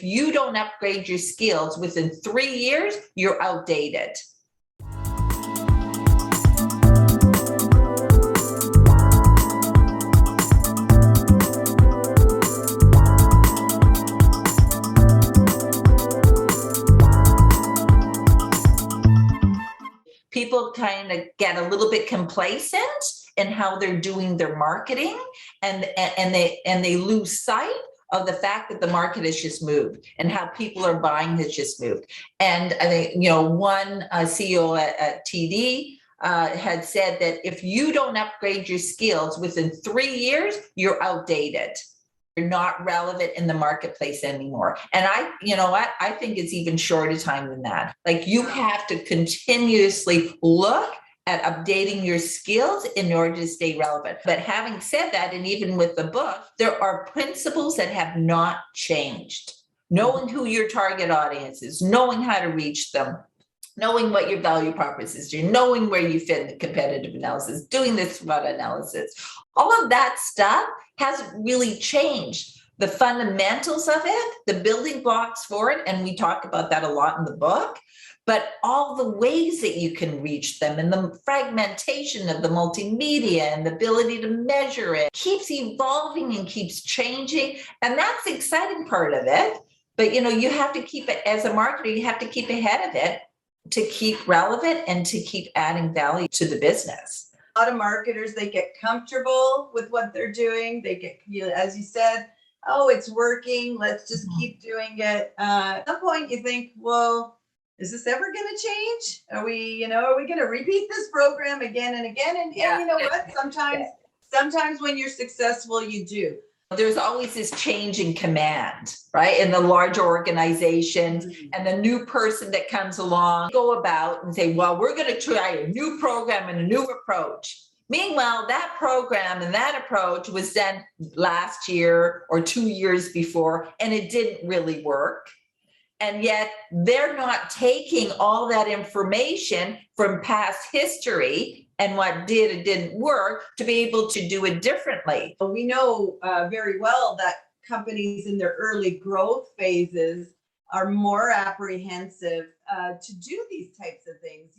if you don't upgrade your skills within 3 years, you're outdated. People kind of get a little bit complacent in how they're doing their marketing, and they lose sight of the fact that the market has just moved and how people are buying has just moved. And I think, one CEO at TD had said that if you don't upgrade your skills within 3 years, you're outdated. You're not relevant in the marketplace anymore. And I think it's even shorter time than that. Like, you have to continuously look at updating your skills in order to stay relevant. But having said that, and even with the book, there are principles that have not changed. Knowing who your target audience is, knowing how to reach them, knowing what your value proposition is, knowing where you fit in the competitive analysis, doing this SWOT analysis, all of that stuff hasn't really changed. The fundamentals of it, the building blocks for it, and we talk about that a lot in the book, but all the ways that you can reach them and the fragmentation of the multimedia and the ability to measure it keeps evolving and keeps changing. And that's the exciting part of it. But, you have to keep it, as a marketer, you have to keep ahead of it to keep relevant and to keep adding value to the business. A lot of marketers, they get comfortable with what they're doing. They get, as you said, oh, it's working, let's just keep doing it. At some point you think, well, is this ever going to change? Are we going to repeat this program again and again? And you know what? Sometimes when you're successful, you do. There's always this change in command, right? In the larger organizations, and the new person that comes along go about and say, well, we're going to try a new program and a new approach. Meanwhile, that program and that approach was done last year or 2 years before, and it didn't really work. And yet they're not taking all that information from past history and what did and didn't work to be able to do it differently. We know very well that companies in their early growth phases are more apprehensive to do these types of things,